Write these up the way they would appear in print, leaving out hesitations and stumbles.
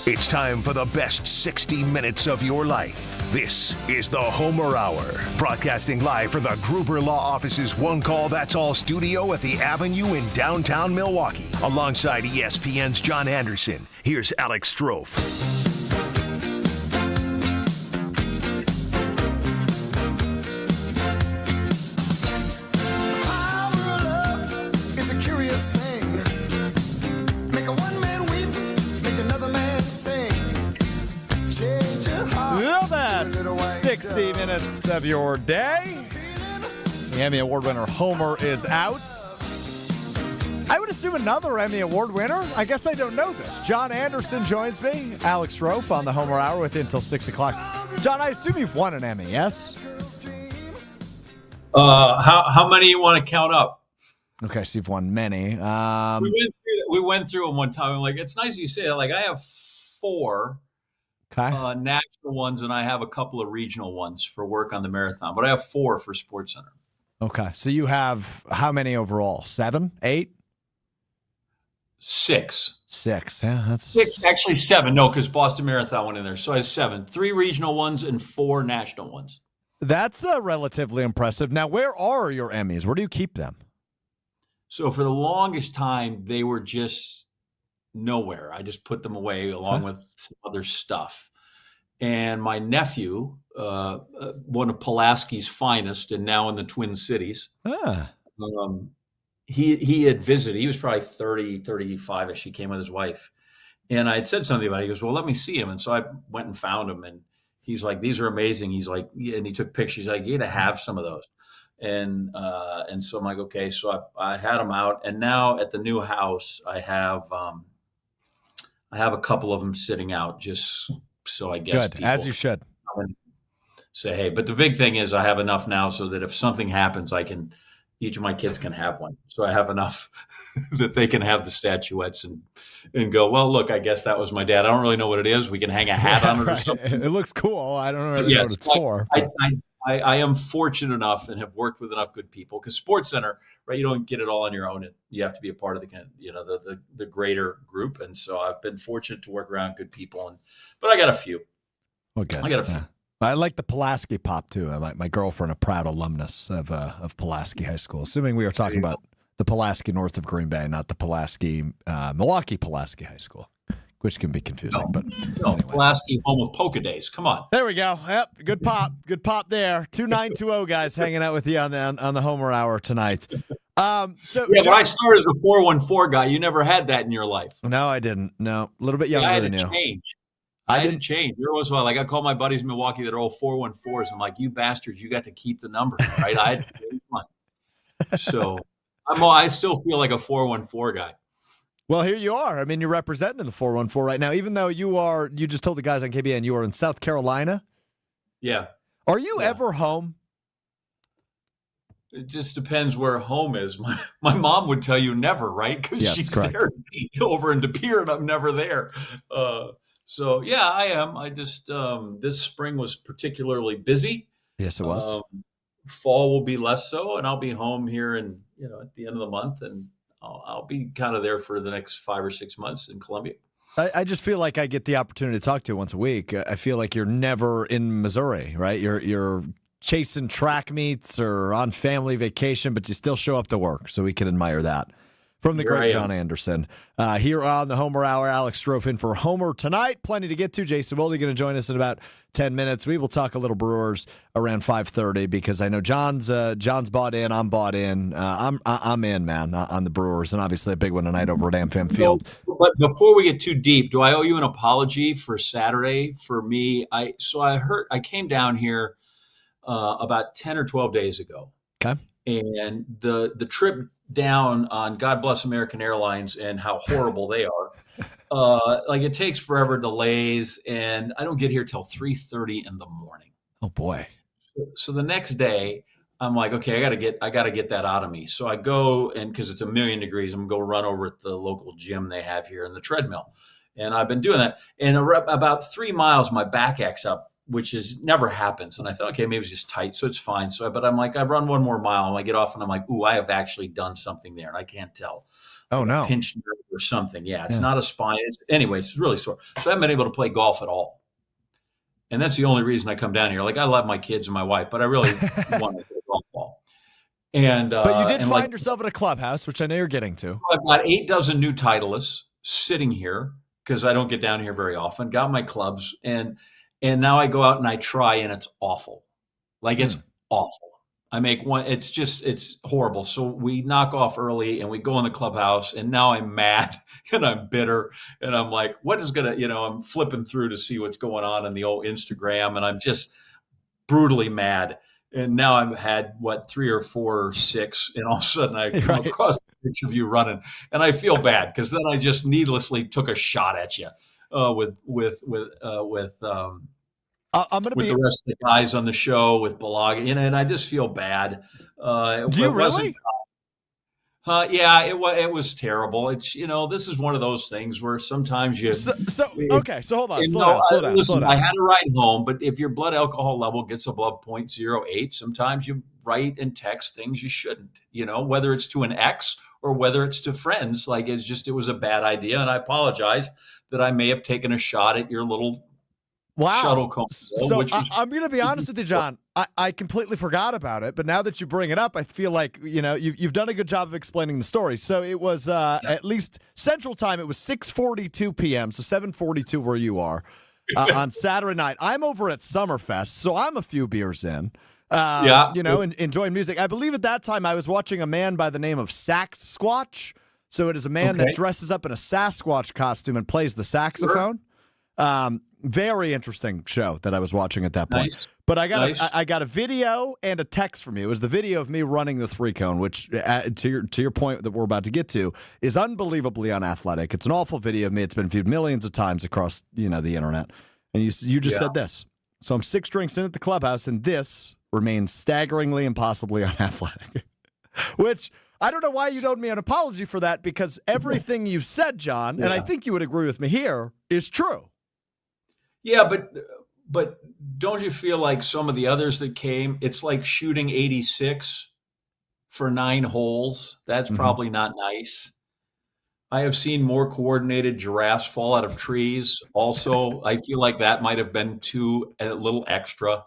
It's time for the best 60 minutes of your life. This is the Homer Hour, broadcasting live from the Gruber Law Office's One Call That's All studio at the Avenue in downtown Milwaukee. Alongside ESPN's John Anderson, here's Alex Strofe. The best 60 minutes of your day. The Emmy Award winner Homer is out. I would assume another Emmy Award winner. I guess I don't know this. John Anderson joins me. Alex Strofe on the Homer Hour with you until 6 o'clock. John, I assume you've won an Emmy, yes? How many you want to count up? Okay, so you've won many. We went through them one time. I'm like, it's nice you say that. Like, I have 4 national ones, and I have a couple of regional ones for work on the marathon. But I have 4 for SportsCenter. Okay, so you have how many overall? 7, 8? 6. 6, yeah, that's 6. Actually, 7. No, because Boston Marathon went in there. So I have 7. 3 regional ones and 4 national ones. That's relatively impressive. Now, where are your Emmys? Where do you keep them? So for the longest time, they were just nowhere. I just put them away along with some other stuff. And my nephew, one of Pulaski's finest, and now in the Twin Cities, he had visited. He was probably 30, 35-ish. He came with his wife. And I had said something about it. He goes, well, let me see him. And so I went and found him. And he's like, these are amazing. He's like, and he took pictures. He's like, you got to have some of those. And so I'm like, okay. So I had them out. And now at the new house, I have a couple of them sitting out just so I guess good, as you should. Say, hey, but the big thing is I have enough now so that if something happens, each of my kids can have one. So I have enough that they can have the statuettes and go, well, look, I guess that was my dad. I don't really know what it is. We can hang a hat on it or something. It looks cool. I don't really know what it's for. I am fortunate enough and have worked with enough good people because SportsCenter, right? You don't get it all on your own. You have to be a part of the greater group. And so I've been fortunate to work around good people. But I got a few. Okay. I got a few. I like the Pulaski pop too. I like my girlfriend, a proud alumnus of Pulaski High School. Assuming we are talking about the Pulaski north of Green Bay, not the Pulaski Milwaukee Pulaski High School, which can be confusing. No, anyway. Pulaski, home of Polka Days. Come on. There we go. Yep, good pop there. 2920 guys hanging out with you on the Homer Hour tonight. When I started as a 414 guy, you never had that in your life. No, I didn't. No, a little bit younger than you. I didn't change. There was one. Like I call my buddies in Milwaukee that are all 414s. I'm like, you bastards, you got to keep the number, right? I had to change one. So I still feel like a 414 guy. Well, here you are. I mean, you're representing the 414 right now, even though you just told the guys on KBN you are in South Carolina. Yeah. Are you ever home? It just depends where home is. My mom would tell you never, right? Because she's correct. there over in De Pere and I'm never there. So, yeah, I am. I just this spring was particularly busy. Yes, it was. Fall will be less so, and I'll be home here at the end of the month, and I'll be kind of there for the next 5 or 6 months in Columbia. I just feel like I get the opportunity to talk to you once a week. I feel like you're never in Missouri, right? You're chasing track meets or on family vacation, but you still show up to work, so we can admire that. From the great John Anderson. Here on the Homer Hour, Alex Strofe in for Homer tonight. Plenty to get to. Jason Wilde going to join us in about 10 minutes. We will talk a little Brewers around 5:30 because I know John's bought in. I'm bought in. I'm in, man, on the Brewers, and obviously a big one tonight over at AmFam Field. But before we get too deep, do I owe you an apology for Saturday for me? I came down here about 10 or 12 days ago. Okay. And the trip down on God Bless American Airlines and how horrible they are. Like it takes forever, delays, and I don't get here till 3:30 in the morning. Oh boy. So the next day I'm like, okay, I gotta get that out of me. So I go, and because it's 1,000,000 degrees, I'm gonna go run over at the local gym they have here in the treadmill. And I've been doing that. And about 3 miles, my back acts up, which never happens. And I thought, okay, maybe it's just tight, so it's fine. But I'm like, I run 1 more mile, and I get off, and I'm like, ooh, I have actually done something there, and I can't tell. Oh, a no. pinched nerve or something. Yeah, it's not a spine. Anyway, it's really sore. So I haven't been able to play golf at all. And that's the only reason I come down here. Like, I love my kids and my wife, but I really want to play a golf ball. And But you did and find yourself at a clubhouse, which I know you're getting to. I've got 8 dozen new Titleists sitting here because I don't get down here very often. Got my clubs, and now I go out and I try, and it's awful. Like, it's awful. I make one. It's horrible. So we knock off early and we go in the clubhouse, and now I'm mad and I'm bitter and I'm like, what is gonna, I'm flipping through to see what's going on in the old Instagram, and I'm just brutally mad. And now I've had 3 or 4 or 6, and all of a sudden I come across a picture of you running, and I feel bad because then I just needlessly took a shot at you I'm going to with the rest of the guys on the show, with Balaga, and I just feel bad. Do you really? Yeah, it was terrible. It's this is one of those things where sometimes you. So hold on, slow down. I had to ride home, but if your blood alcohol level gets above 0.08, sometimes you write and text things you shouldn't. Whether it's to an ex or whether it's to friends. Like, it was a bad idea, and I apologize that I may have taken a shot at your little. Wow. So I'm going to be honest with you, John. I completely forgot about it, but now that you bring it up, I feel like you've done a good job of explaining the story. So it was at least Central Time. It was 6:42 p.m. So 7:42 where you are on Saturday night. I'm over at Summerfest, so I'm a few beers in. Enjoying music. I believe at that time I was watching a man by the name of Sasquatch. So it is a man that dresses up in a Sasquatch costume and plays the saxophone. Sure. Very interesting show that I was watching at that point. Nice. But I got a video and a text from you. It was the video of me running the 3-cone, which to your point that we're about to get to is unbelievably unathletic. It's an awful video of me. It's been viewed millions of times across the internet. And you just said this. So I'm 6 drinks in at the clubhouse, and this remains staggeringly impossibly unathletic. Which I don't know why you owed me an apology for that, because everything you've said, John, and I think you would agree with me here, is true. Yeah, but don't you feel like some of the others that came, it's like shooting 86 for 9 holes? That's probably not nice. I have seen more coordinated giraffes fall out of trees. Also, I feel like that might have been a little extra.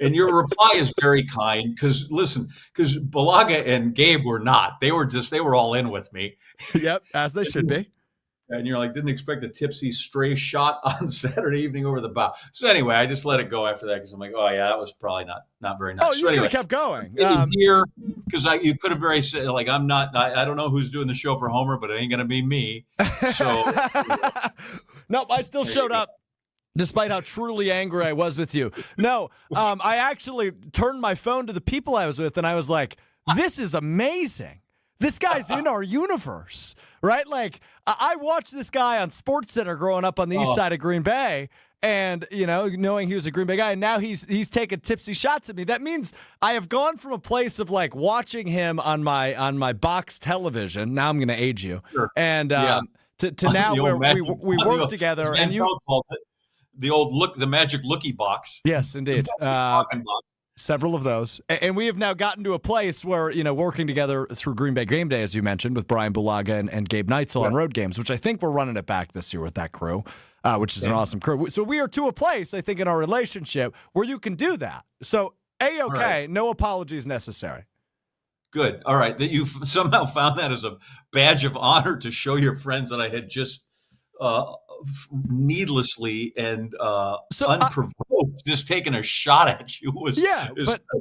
And your reply is very kind because Balaga and Gabe were not. They were all in with me. Yep, as they should be. And you're like, didn't expect a tipsy stray shot on Saturday evening over the bow. So anyway, I just let it go after that because I'm like, oh yeah, that was probably not very nice. Oh, you could have kept going. Here, because you could have very said, like, I'm not. I don't know who's doing the show for Homer, but it ain't gonna be me. So nope, I still showed up. Despite how truly angry I was with you. No, I actually turned my phone to the people I was with, and I was like, this is amazing. This guy's in our universe, right? Like, I watched this guy on SportsCenter growing up on the east side of Green Bay, and, knowing he was a Green Bay guy, and now he's taking tipsy shots at me. That means I have gone from a place of, like, watching him on my box television. Now I'm going to age you. Sure. And to now where we work together. And you calls it the magic lookie box. Yes, indeed. Several of those. And we have now gotten to a place where, working together through Green Bay Game Day, as you mentioned, with Brian Bulaga and Gabe Neitzel on road games, which I think we're running it back this year with that crew, which is an awesome crew. So we are to a place, I think, in our relationship where you can do that. So, A-okay, no apologies necessary. Good. All right. That you've somehow found that as a badge of honor to show your friends that I had just needlessly and unprovoked just taking a shot at you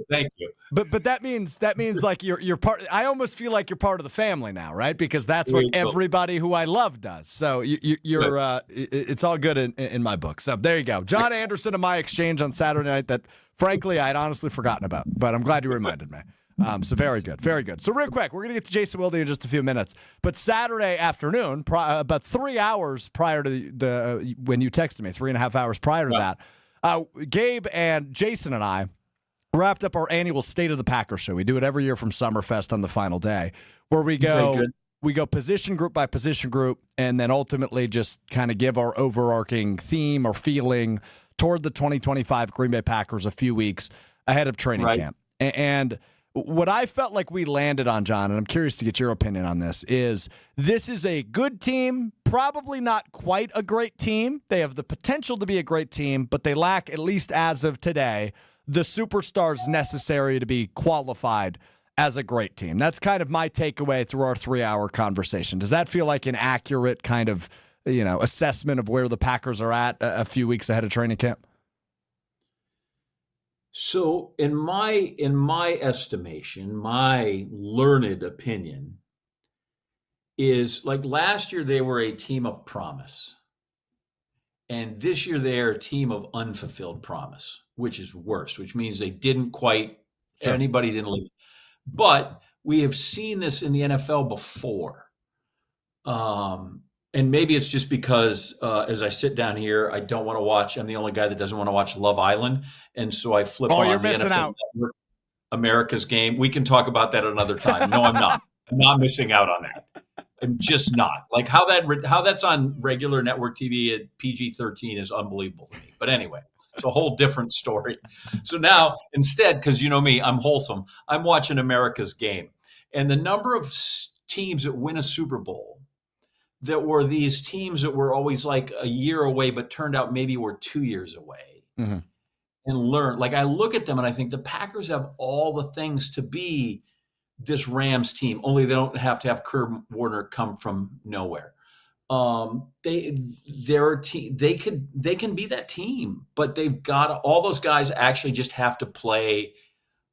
thank you. But that means like you're part. I almost feel like you're part of the family now, right? Because that's what everybody who I love does. So you're it's all good in my book. So there you go, John Anderson and my exchange on Saturday night that frankly I had honestly forgotten about, but I'm glad you reminded me. So very good, very good. So real quick, we're going to get to Jason Wilde in just a few minutes. But Saturday afternoon, about 3 hours prior to when you texted me, 3.5 hours prior to that, Gabe and Jason and I wrapped up our annual State of the Packers show. We do it every year from Summerfest on the final day, where we go position group by position group, and then ultimately just kind of give our overarching theme or feeling toward the 2025 Green Bay Packers a few weeks ahead of training camp. And What I felt like we landed on, John, and I'm curious to get your opinion on this is a good team, probably not quite a great team. They have the potential to be a great team, but they lack, at least as of today, the superstars necessary to be qualified as a great team. That's kind of my takeaway through our 3-hour conversation. Does that feel like an accurate kind of, assessment of where the Packers are at a few weeks ahead of training camp? So in my estimation, my learned opinion is like last year they were a team of promise. And this year they're a team of unfulfilled promise, which is worse, which means they didn't quite, Sure. anybody didn't leave. But we have seen this in the NFL before. And maybe it's just because as I sit down here, I don't want to watch. I'm the only guy that doesn't want to watch Love Island. And so I flip on You're the missing NFL out. Network, America's Game. We can talk about that another time. No, I'm not. I'm not missing out on that. I'm just not. Like how that's on regular network TV at PG-13 is unbelievable to me. But anyway, it's a whole different story. So now instead, because you know me, I'm wholesome, I'm watching America's Game. And the number of teams that win a Super Bowl that were these teams that were always like a year away, but turned out maybe were 2 years away. Mm-hmm. And learn. Like I look at them and I think the Packers have all the things to be this Rams team, only they don't have to have Kurt Warner come from nowhere. They're a team. They can be that team, but they've got all those guys actually just have to play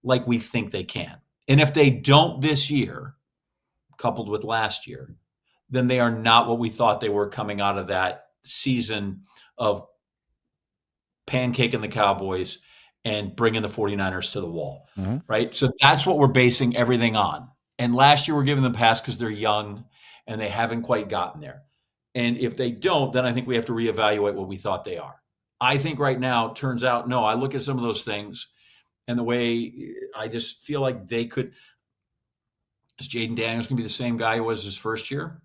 like we think they can. And if they don't this year, coupled with last year, then they are not what we thought they were coming out of that season of pancaking the Cowboys and bringing the 49ers to the wall, right? So that's what we're basing everything on. And last year we're giving them a pass because they're young and they haven't quite gotten there. And if they don't, then I think we have to reevaluate what we thought they are. I think right now, it turns out, no, I look at some of those things and the way I just feel like they could. Is Jaden Daniels going to be the same guy he was his first year?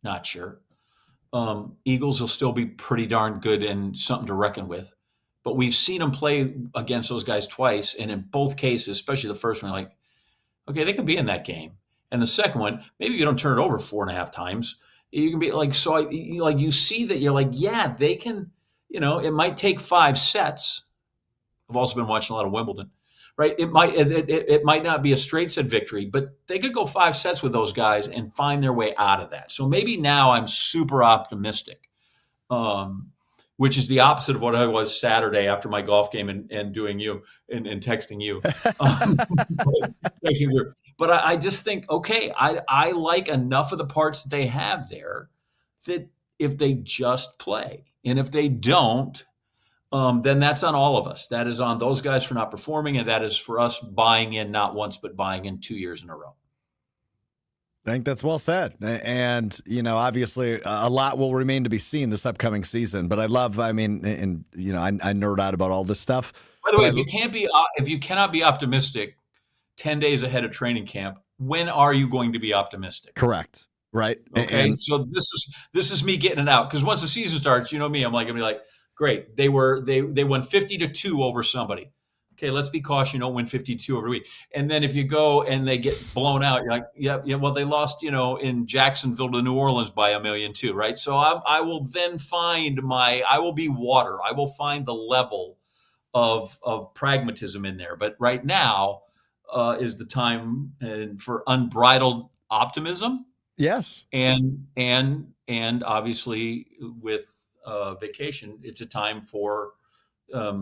Not sure. Eagles will still be pretty darn good and something to reckon with. But we've seen them play against those guys twice. And in both cases, especially the first one, like, okay, they could be in that game. And the second one, maybe you don't turn it over 4.5 times. You can be like, so like you see that you're like, yeah, they can, it might take 5 sets. I've also been watching a lot of Wimbledon, right? It might not be a straight set victory, but they could go 5 sets with those guys and find their way out of that. So maybe now I'm super optimistic, which is the opposite of what I was Saturday after my golf game and doing you and texting you. But I just think, okay, I like enough of the parts that they have there that if they just play, and if they don't, then that's on all of us. That is on those guys for not performing, and that is for us buying in not once, but buying in 2 years in a row. I think that's well said. And, obviously a lot will remain to be seen this upcoming season. But I nerd out about all this stuff. By the way, if you cannot be optimistic 10 days ahead of training camp, when are you going to be optimistic? Correct. Right. Okay. So this is me getting it out. Because once the season starts, you know me, I'm like, great. They won 50-2 over somebody. Okay, let's be cautious. You don't win 52 every week. And then if you go and they get blown out, you're like, yeah. Well, they lost, in Jacksonville to New Orleans by 1 million too, right? So I will then I will be water. I will find the level of pragmatism in there. But right now is the time for unbridled optimism. Yes. And obviously with vacation, it's a time for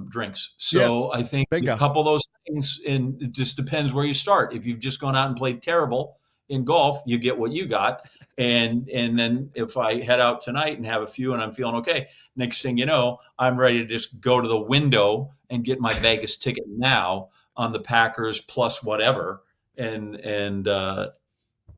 drinks. So yes, I think bingo. A couple of those things, and it just depends where you start. If you've just gone out and played terrible in golf, you get what you got. And then if I head out tonight and have a few and I'm feeling okay, next thing you know, I'm ready to just go to the window and get my Vegas ticket now on the Packers plus whatever and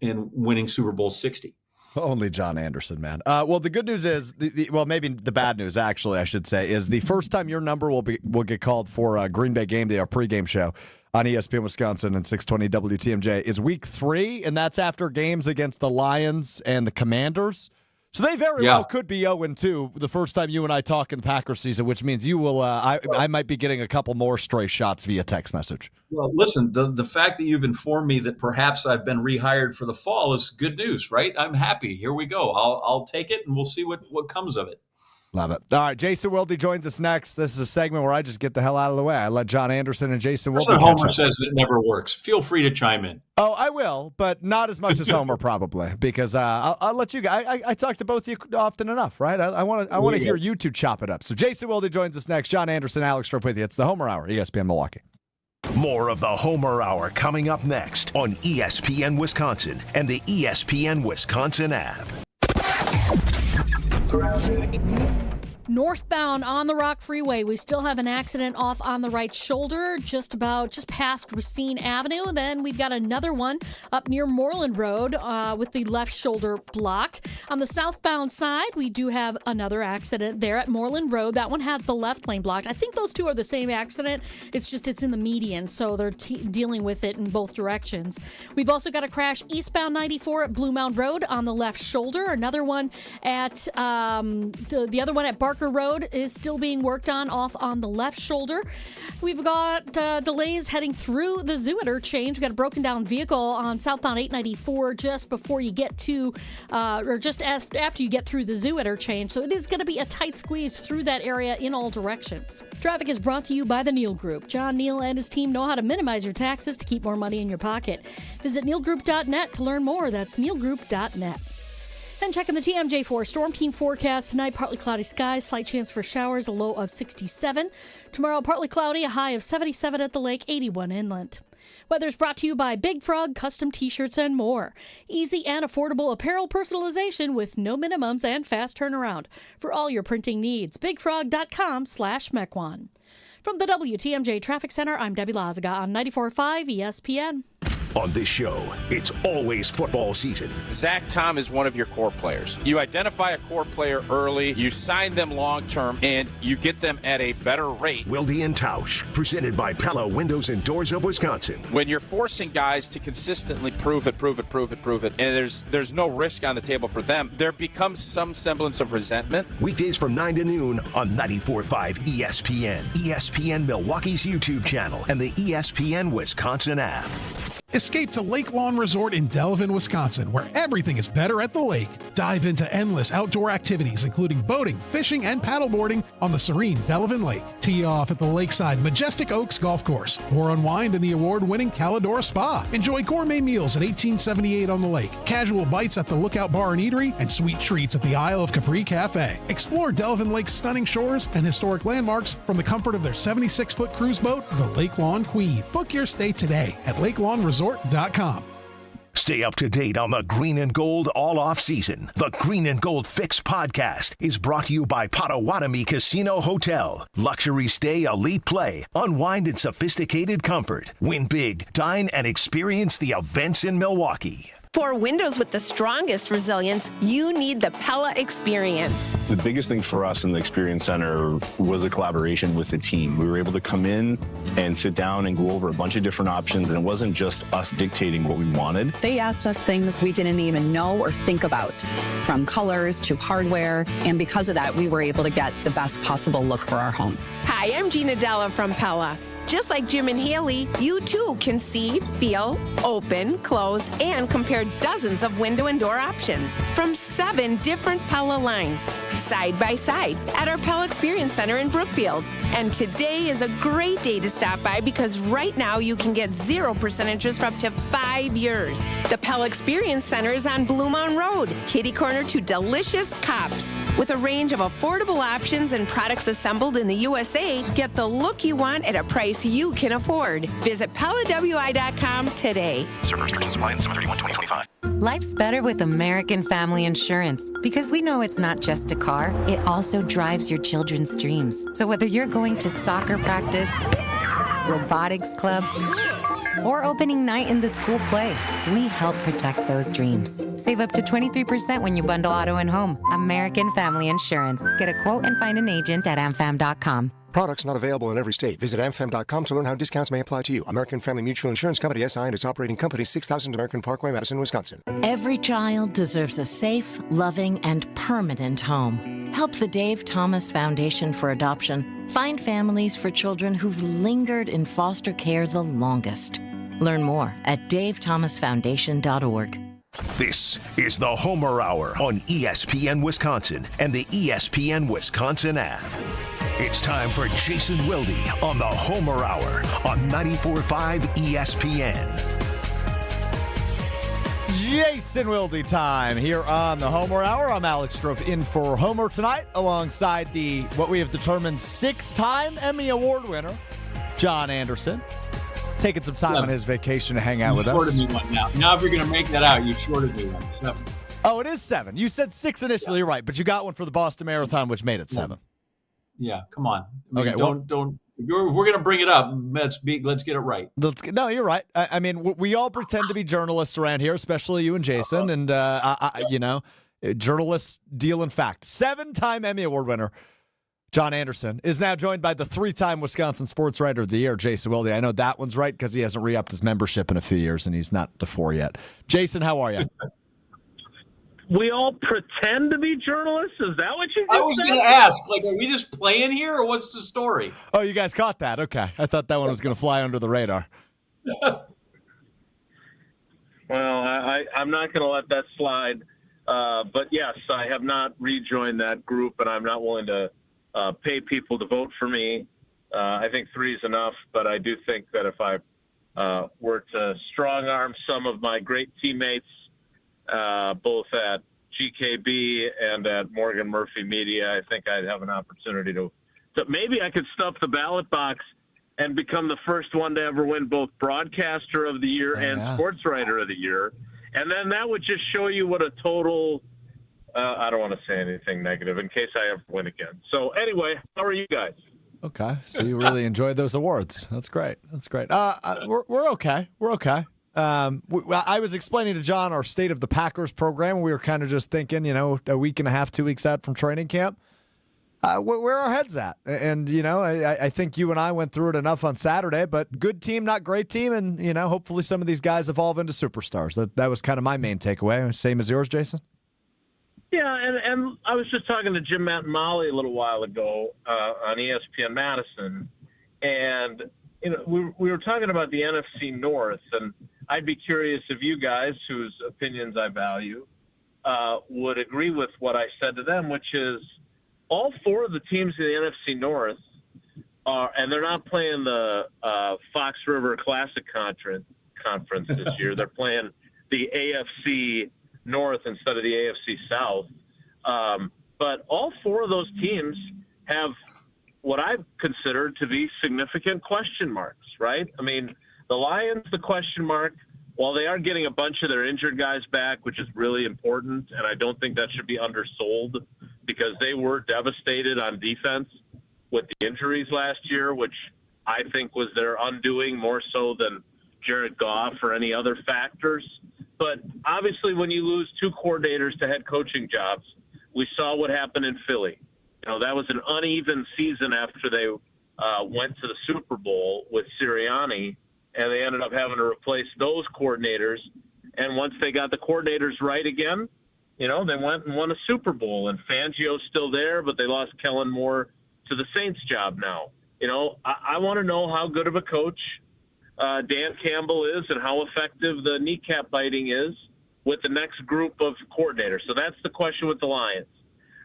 winning Super Bowl 60. Only John Anderson, man. Well, the good news is, maybe the bad news, actually, I should say, is the first time your number will get called for Green Bay Game Day, our pregame show on ESPN Wisconsin and 620 WTMJ, is week 3, and that's after games against the Lions and the Commanders. So they very well could be 0-2 the first time you and I talk in the Packers season, which means you will. I might be getting a couple more stray shots via text message. Well, listen, the fact that you've informed me that perhaps I've been rehired for the fall is good news, right? I'm happy. Here we go. I'll take it, and we'll see what comes of it. Love it. All right, Jason Wilde joins us next. This is a segment where I just get the hell out of the way. I let John Anderson and Jason Wilde. Homer says it never works. Feel free to chime in. Oh, I will, but not as much as Homer probably, because I'll let you guys. I talk to both of you often enough, right? I want to hear you two chop it up. So Jason Wilde joins us next. John Anderson, Alex Strope with you. It's the Homer Hour, ESPN Milwaukee. More of the Homer Hour coming up next on ESPN Wisconsin and the ESPN Wisconsin app. Northbound on the Rock Freeway, we still have an accident off on the right shoulder, just past Racine Avenue. Then we've got another one up near Moreland Road with the left shoulder blocked. On the southbound side, we do have another accident there at Moreland Road. That one has the left lane blocked. I think those two are the same accident. It's in the median, so they're dealing with it in both directions. We've also got a crash eastbound 94 at Blue Mound Road on the left shoulder. Another one at the other one at Barker Road is still being worked on off on the left shoulder. We've got delays heading through the zoo interchange. We've got a broken down vehicle on southbound 894 just before you get to, or just after you get through the zoo interchange. So it is going to be a tight squeeze through that area in all directions. Traffic is brought to you by the Neal Group. John Neal and his team know how to minimize your taxes to keep more money in your pocket. Visit nealgroup.net to learn more. That's nealgroup.net. And checking the TMJ4 Storm Team forecast tonight, partly cloudy skies, slight chance for showers, a low of 67. Tomorrow, partly cloudy, a high of 77 at the lake, 81 inland. Weather's brought to you by Big Frog Custom T-shirts and more. Easy and affordable apparel personalization with no minimums and fast turnaround. For all your printing needs, bigfrog.com/Mequon. From the WTMJ Traffic Center, I'm Debbie Lazaga on 94.5 ESPN. On this show, it's always football season. Zach Tom is one of your core players. You identify a core player early, you sign them long-term, and you get them at a better rate. Wilde and Tausch, presented by Pella Windows and Doors of Wisconsin. When you're forcing guys to consistently prove it, and there's no risk on the table for them, there becomes some semblance of resentment. Weekdays from 9 to noon on 94.5 ESPN, ESPN Milwaukee's YouTube channel, and the ESPN Wisconsin app. Escape to Lake Lawn Resort in Delavan, Wisconsin, where everything is better at the lake. Dive into endless outdoor activities, including boating, fishing, and paddleboarding on the serene Delavan Lake. Tee off at the lakeside Majestic Oaks Golf Course, or unwind in the award-winning Calidora Spa. Enjoy gourmet meals at 1878 on the lake, casual bites at the Lookout Bar and Eatery, and sweet treats at the Isle of Capri Cafe. Explore Delavan Lake's stunning shores and historic landmarks from the comfort of their 76-foot cruise boat, the Lake Lawn Queen. Book your stay today at LakeLawnResort.com. Stay up to date on the Green and Gold all off season. The Green and Gold Fix podcast is brought to you by Potawatomi Casino Hotel. Luxury stay, elite play, unwind in sophisticated comfort. Win big, dine, and experience the events in Milwaukee. For windows with the strongest resilience, you need the Pella Experience. The biggest thing for us in the Experience Center was a collaboration with the team. We were able to come in and sit down and go over a bunch of different options, and it wasn't just us dictating what we wanted. They asked us things we didn't even know or think about, from colors to hardware, and because of that, we were able to get the best possible look for our home. Hi, I'm Gina Della from Pella. Just like Jim and Haley, you too can see, feel, open, close, and compare dozens of window and door options from 7 different Pella lines, side by side, at our Pella Experience Center in Brookfield. And today is a great day to stop by because right now you can get 0% interest for up to 5 years. The Pella Experience Center is on Blue Mound Road, kitty corner to delicious Cops. With a range of affordable options and products assembled in the USA, get the look you want at a price you can afford. Visit PellaWI.com today. Server restrictions apply in 7/31/2025. Life's better with American Family Insurance because we know it's not just a car, it also drives your children's dreams. So whether you're going to soccer practice, robotics club, or opening night in the school play, we help protect those dreams. Save up to 23% when you bundle auto and home. American Family Insurance. Get a quote and find an agent at amfam.com. Products not available in every state. Visit amfam.com to learn how discounts may apply to you. American Family Mutual Insurance Company, SI, and its operating company, 6000 American Parkway, Madison, Wisconsin. Every child deserves a safe, loving, and permanent home. Help the Dave Thomas Foundation for Adoption find families for children who've lingered in foster care the longest. Learn more at davethomasfoundation.org. This is the Homer Hour on ESPN Wisconsin and the ESPN Wisconsin app. It's time for Jason Wilde on the Homer Hour on 94.5 ESPN. Jason Wilde time here on the Homer Hour. I'm Alex Strofe in for Homer tonight alongside what we have determined 6-time Emmy Award winner, John Anderson. Taking some time on his vacation to hang out with us. You shorted me one now. Now if you're going to make that out, you shorted me one. 7. Oh, it is 7. You said 6 initially, you're right, but you got one for the Boston Marathon, which made it 7. Yeah, come on. I mean, okay, don't. If we're going to bring it up, let's get it right. No, you're right. I mean, we all pretend to be journalists around here, especially you and Jason, and journalists deal in fact. 7-time Emmy Award winner John Anderson is now joined by the 3-time Wisconsin Sports Writer of the Year, Jason Wilde. I know that one's right because he hasn't re-upped his membership in a few years, and he's not to 4 yet. Jason, how are you? We all pretend to be journalists? Is that what you just I was going to ask, are we just playing here, or what's the story? Oh, you guys caught that? Okay. I thought that one was going to fly under the radar. Well, I'm not going to let that slide. But, yes, I have not rejoined that group, and I'm not willing to pay people to vote for me. I think 3 is enough, but I do think that if I were to strong-arm some of my great teammates, both at GKB and at Morgan Murphy Media, I think I'd have an opportunity to maybe I could stuff the ballot box and become the first one to ever win both Broadcaster of the Year and Sports Writer of the Year. And then that would just show you what a total I don't want to say anything negative in case I ever win again. So anyway, how are you guys? Okay. So you really enjoyed those awards. That's great. We're okay. We're okay. I was explaining to John our State of the Packers program. We were kind of just thinking, a week and a half, 2 weeks out from training camp, where our heads at. And, I think you and I went through it enough on Saturday, but good team, not great team. And, hopefully some of these guys evolve into superstars. That was kind of my main takeaway. Same as yours, Jason? Yeah, and I was just talking to Jim, Matt, and Molly a little while ago on ESPN Madison, and we were talking about the NFC North, and I'd be curious if you guys, whose opinions I value, would agree with what I said to them, which is all 4 of the teams in the NFC North are, and they're not playing the Fox River Classic Conference this year. They're playing the AFC North instead of the AFC South. But all 4 of those teams have what I consider to be significant question marks, right? I mean, the Lions, the question mark, while they are getting a bunch of their injured guys back, which is really important, and I don't think that should be undersold because they were devastated on defense with the injuries last year, which I think was their undoing more so than Jared Goff or any other factors. But obviously when you lose 2 coordinators to head coaching jobs, we saw what happened in Philly. That was an uneven season after they went to the Super Bowl with Sirianni, and they ended up having to replace those coordinators. And once they got the coordinators right again, they went and won a Super Bowl. And Fangio's still there, but they lost Kellen Moore to the Saints job now. I want to know how good of a coach Dan Campbell is and how effective the kneecap biting is with the next group of coordinators. So that's the question with the Lions.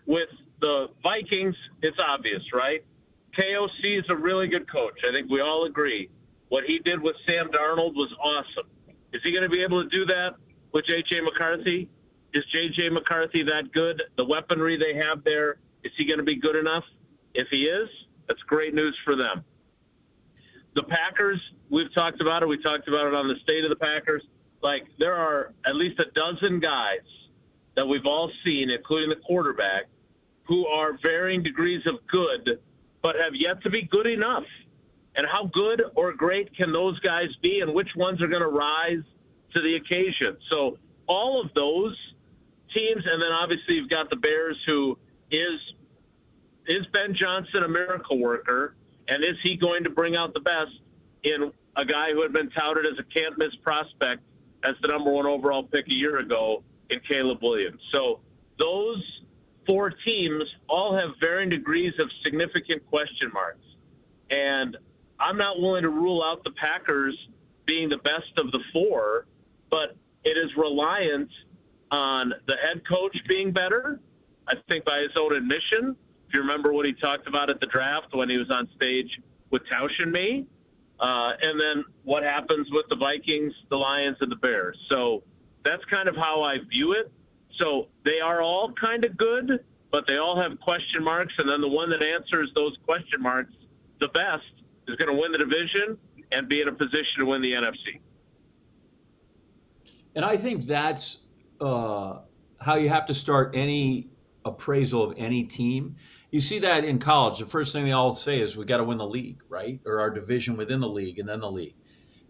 With the Vikings, it's obvious, right? KOC is a really good coach. I think we all agree. What he did with Sam Darnold was awesome. Is he going to be able to do that with J.J. McCarthy? Is J.J. McCarthy that good? The weaponry they have there, is he going to be good enough? If he is, that's great news for them. The Packers, we've talked about it. We talked about it on the State of the Packers. There are at least a dozen guys that we've all seen, including the quarterback, who are varying degrees of good, but have yet to be good enough. And how good or great can those guys be, and which ones are going to rise to the occasion? So all of those teams, and then obviously you've got the Bears, who is is Ben Johnson a miracle worker, and is he going to bring out the best in a guy who had been touted as a can't-miss prospect as the number 1 overall pick a year ago in Caleb Williams? So those 4 teams all have varying degrees of significant question marks. And I'm not willing to rule out the Packers being the best of the 4, but it is reliant on the head coach being better. I think by his own admission, if you remember what he talked about at the draft when he was on stage with Tausch and me, and then what happens with the Vikings, the Lions, and the Bears. So that's kind of how I view it. So they are all kind of good, but they all have question marks, and then the one that answers those question marks the best is going to win the division and be in a position to win the NFC. And I think that's how you have to start any appraisal of any team. You see that in college. The first thing they all say is we got to win the league, right? Or our division within the league and then the league.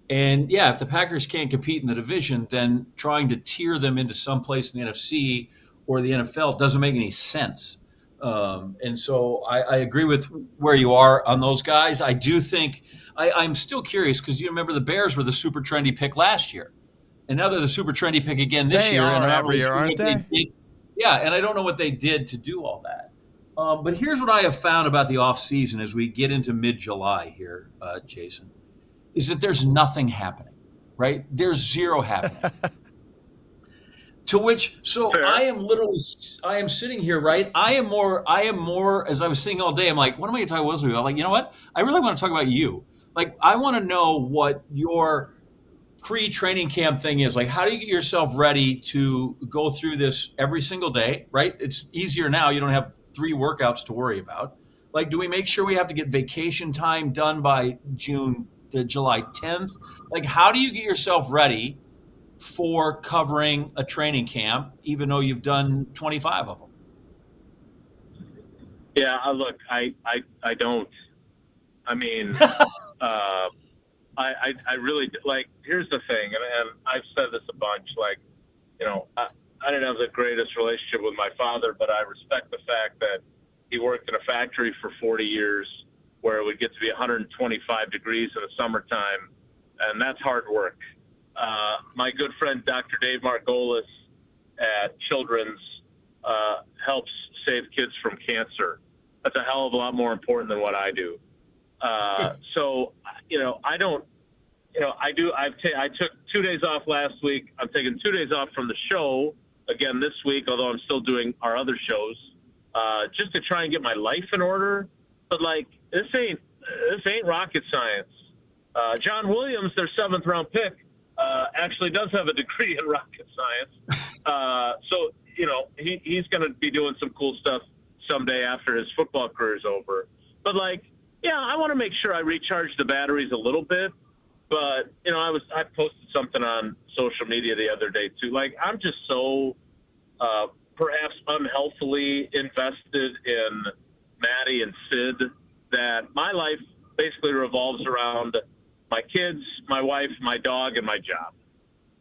And yeah, if the Packers can't compete in the division, then trying to tier them into some place in the NFC or the NFL doesn't make any sense. And so I agree with where you are on those guys. I do think I'm still curious because you remember the Bears were the super trendy pick last year. And now they're the super trendy pick again this year. They are and every year, aren't they? Yeah, and I don't know what they did to do all that. But here's what I have found about the offseason as we get into mid-July here, Jason, is that there's nothing happening, right? There's zero happening. To which, so fair. I am sitting here, right? I am more, as I was saying all day, I'm like, what am I going to talk about? I'm like, you know what? I really want to talk about you. Like, I want to know what your pre-training camp thing is. Like, how do you get yourself ready to go through this every single day, right? It's easier now. You don't have 3 workouts to worry about. Like, do we make sure we have to get vacation time done by July 10th? Like, how do you get yourself ready for covering a training camp, even though you've done 25 of them? Yeah, look, I don't. I mean, I really, like, here's the thing, and I've said this a bunch, like, you know, I didn't have the greatest relationship with my father, but I respect the fact that he worked in a factory for 40 years where it would get to be 125 degrees in the summertime, and that's hard work. My good friend, Dr. Dave Margolis at Children's, helps save kids from cancer. That's a hell of a lot more important than what I do. So, you know, I don't, you know, I took 2 days off last week. I'm taking 2 days off from the show again this week, although I'm still doing our other shows, just to try and get my life in order. But like, this ain't rocket science. John Williams, their 7th round pick, actually does have a degree in rocket science. So, you know, he's going to be doing some cool stuff someday after his football career is over. But like, yeah, I want to make sure I recharge the batteries a little bit. But, you know, I posted something on social media the other day too. Like, I'm just so perhaps unhealthily invested in Maddie and Sid that my life basically revolves around my kids, my wife, my dog, and my job.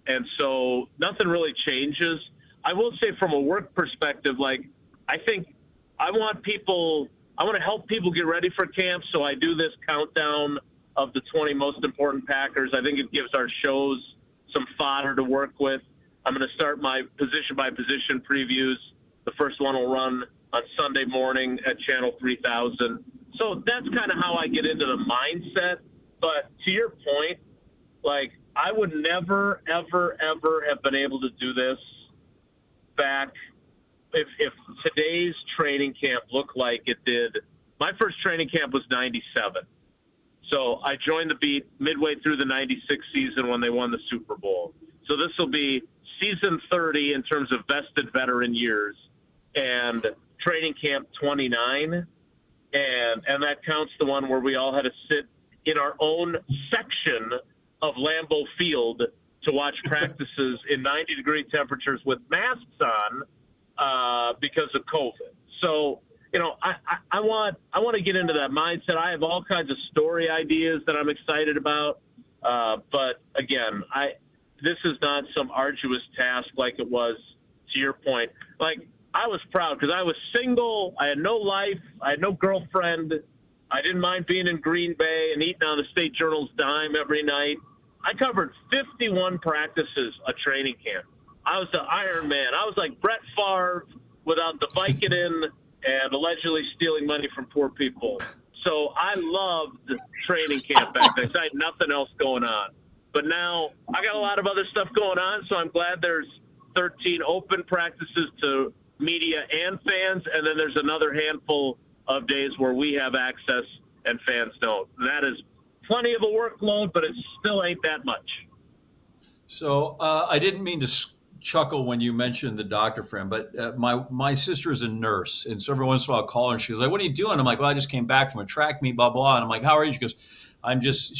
And so nothing really changes. I will say from a work perspective, like, I think I want to help people get ready for camp. So I do this countdown of the 20 most important Packers. I think it gives our shows some fodder to work with. I'm going to start my position by position previews. The first one will run on Sunday morning at Channel 3000. So that's kind of how I get into the mindset. But to your point, like, I would never, ever, ever have been able to do this back if today's training camp looked like it did. My first training camp was 97. So I joined the beat midway through the 96 season when they won the Super Bowl. So this will be season 30 in terms of vested veteran years and training camp 29. And that counts the one where we all had to sit in our own section of Lambeau Field to watch practices in 90-degree temperatures with masks on because of COVID. So, you know, I want to get into that mindset. I have all kinds of story ideas that I'm excited about. But again, this is not some arduous task like it was, to your point. Like, I was proud because I was single. I had no life. I had no girlfriend. I didn't mind being in Green Bay and eating on the State Journal's dime every night. I covered 51 practices a training camp. I was the Iron Man. I was like Brett Favre without the Vicodin and allegedly stealing money from poor people. So I loved training camp back then because I had nothing else going on. But now I got a lot of other stuff going on, so I'm glad there's 13 open practices to media and fans, and then there's another handful of days where we have access and fans don't. That is plenty of a workload, but it still ain't that much. So I didn't mean to chuckle when you mentioned the doctor friend, but my sister is a nurse, and so every once in a while I'll call her and she goes like, "What are you doing?" I'm like, "Well, I just came back from a track meet, blah blah." And I'm like, "How are you?" She goes, I'm just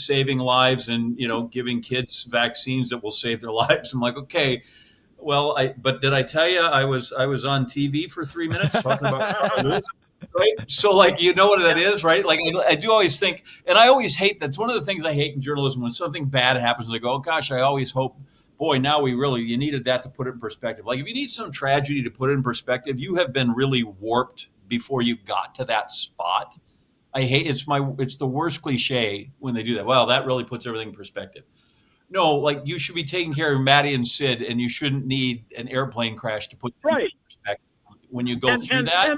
saving lives and, giving kids vaccines that will save their lives." I'm like, okay, well, but did I tell you I was on TV for 3 minutes talking about right? So like, you know what that is, right? Like I do always think, and I always hate, that's one of the things I hate in journalism, when something bad happens, I go, oh gosh, I always hope, boy, now you needed that to put it in perspective. Like if you need some tragedy to put it in perspective, you have been really warped before you got to that spot. I hate it's the worst cliche when they do that. Well, that really puts everything in perspective. No, like you should be taking care of Maddie and Sid, and you shouldn't need an airplane crash to put things in perspective when you go through that.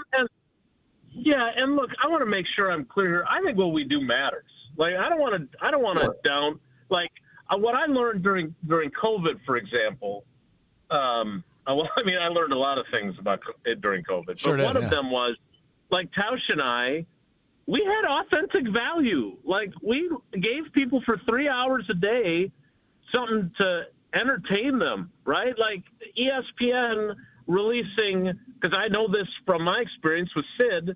Yeah, and look, I want to make sure I'm clear here. I think what we do matters. Like I don't want to down like what I learned during COVID, for example. I learned a lot of things about it during COVID, but one of them was like Tausch and I. We had authentic value. Like we gave people for 3 hours a day something to entertain them, right? Like ESPN releasing, because I know this from my experience with Sid,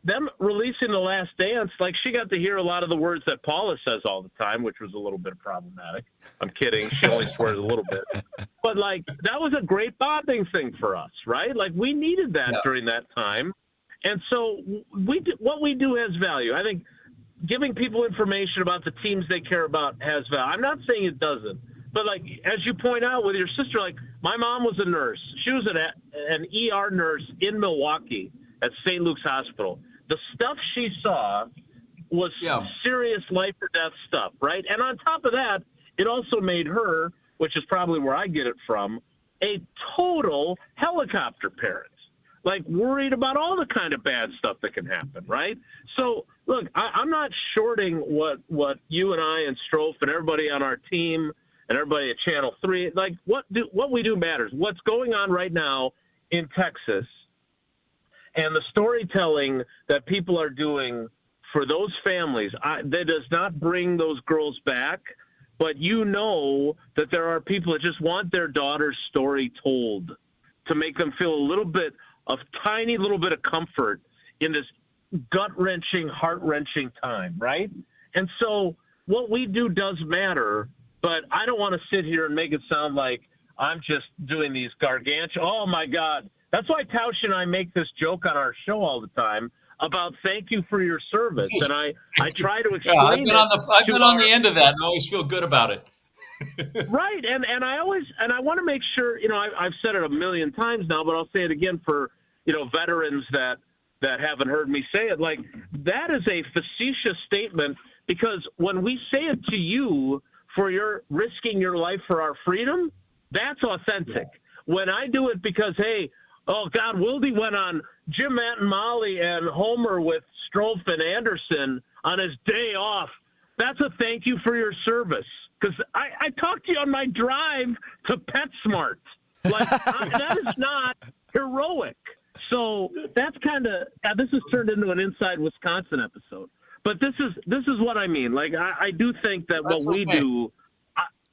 them releasing The Last Dance, like she got to hear a lot of the words that Paula says all the time, which was a little bit problematic. I'm kidding. She only swears a little bit. But like that was a great bonding thing for us, right? Like we needed that during that time. And so what we do has value. I think giving people information about the teams they care about has value. I'm not saying it doesn't, but like as you point out with your sister, like my mom was a nurse. She was an ER nurse in Milwaukee at St. Luke's Hospital. The stuff she saw was serious life or death stuff, right? And on top of that, it also made her, which is probably where I get it from, a total helicopter parent. Like worried about all the kind of bad stuff that can happen, right? So, look, I'm not shorting what you and I and Strofe and everybody on our team and everybody at Channel 3, like what we do matters. What's going on right now in Texas and the storytelling that people are doing for those families, that does not bring those girls back, but you know that there are people that just want their daughter's story told to make them feel a tiny little bit of comfort in this gut-wrenching, heart-wrenching time, right? And so what we do does matter, but I don't want to sit here and make it sound like I'm just doing these gargantuan, oh my God. That's why Tausch and I make this joke on our show all the time about thank you for your service. And I try to explain I've been on the end of that and I always feel good about it. Right. And I want to make sure, I've said it a million times now, but I'll say it again for, veterans that haven't heard me say it. Like that is a facetious statement because when we say it to you for your risking your life for our freedom, that's authentic. When I do it because, hey, oh God, Wildy went on Jim, Matt, and Molly and Homer with Strofe and Anderson on his day off. That's a thank you for your service. Because I talked to you on my drive to PetSmart. Like, that is not heroic. So that's kind of this has turned into an Inside Wisconsin episode. But this is what I mean. Like I do think that that's what we do.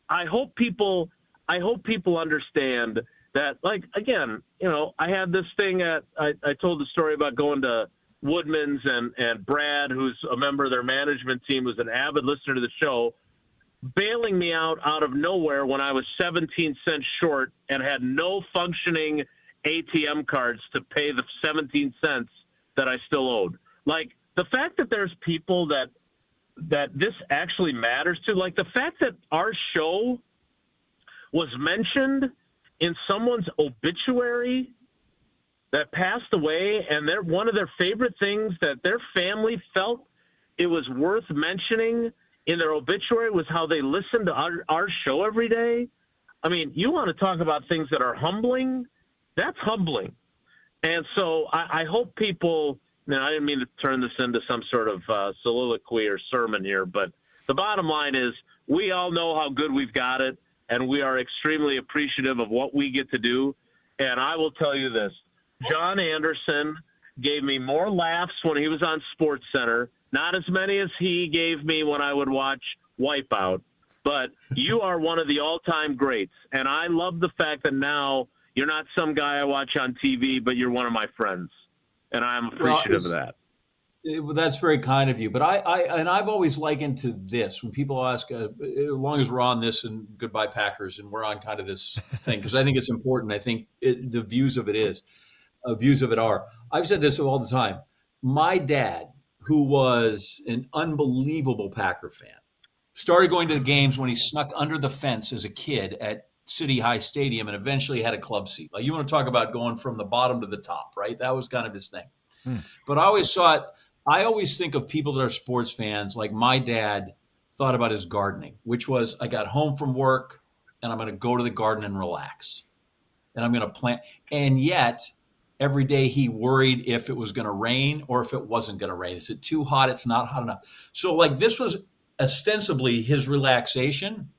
I hope people understand that. Like again, I had this thing I told the story about going to Woodman's and Brad, who's a member of their management team, was an avid listener to the show, bailing me out of nowhere when I was 17 cents short and had no functioning ATM cards to pay the 17 cents that I still owed. Like the fact that there's people that this actually matters to, like the fact that our show was mentioned in someone's obituary that passed away, and one of their favorite things that their family felt it was worth mentioning in their obituary was how they listened to our show every day. I mean, you want to talk about things that are humbling? That's humbling. And so I hope people, I didn't mean to turn this into some sort of soliloquy or sermon here, but the bottom line is we all know how good we've got it, and we are extremely appreciative of what we get to do. And I will tell you this, John Anderson gave me more laughs when he was on SportsCenter, not as many as he gave me when I would watch Wipeout, but you are one of the all-time greats. And I love the fact that now you're not some guy I watch on TV, but you're one of my friends. And I'm appreciative of that. That's very kind of you. But I've always likened to this when people ask, as long as we're on this and Goodbye Packers and we're on kind of this thing, because I think it's important. I think the views of it are. I've said this all the time. My dad, who was an unbelievable Packer fan, started going to the games when he snuck under the fence as a kid at City High Stadium and eventually had a club seat. Like, you want to talk about going from the bottom to the top, right? That was kind of his thing. But I always think of people that are sports fans, like my dad thought about his gardening, which was, I got home from work and I'm going to go to the garden and relax. And I'm going to plant. And yet, every day he worried if it was going to rain or if it wasn't going to rain. Is it too hot? It's not hot enough. So like this was ostensibly his relaxation.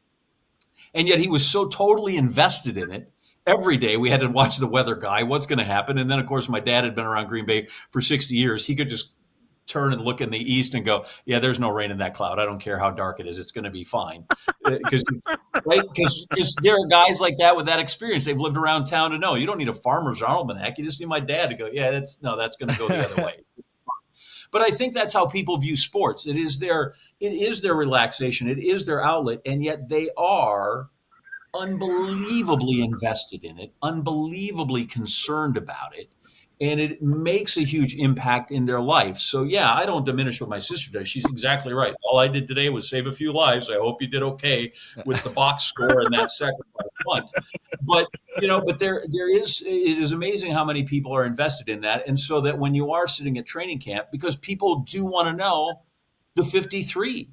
And yet he was so totally invested in it. Every day we had to watch the weather guy. What's going to happen? And then, of course, my dad had been around Green Bay for 60 years. He could just turn and look in the east and go, yeah, there's no rain in that cloud. I don't care how dark it is. It's going to be fine. Because there are guys like that with that experience. They've lived around town to know. You don't need a farmer's almanac. You just need my dad to go, yeah, that's going to go the other way. But I think that's how people view sports. It is their relaxation. It is their outlet. And yet they are unbelievably invested in it, unbelievably concerned about it. And it makes a huge impact in their life. So, yeah, I don't diminish what my sister does. She's exactly right. All I did today was save a few lives. I hope you did okay with the box score and that sacrifice punt. But, it is amazing how many people are invested in that. And so that when you are sitting at training camp, because people do want to know the 53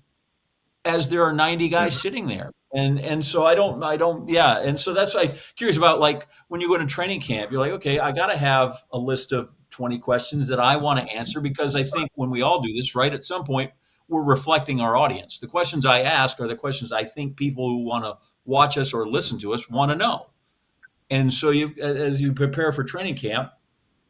as there are 90 guys sitting there. And so I don't, And so that's like curious about, like, when you go to training camp, you're like, okay, I got to have a list of 20 questions that I want to answer, because I think when we all do this, right, at some point, we're reflecting our audience. The questions I ask are the questions I think people who want to watch us or listen to us want to know. And so as you prepare for training camp,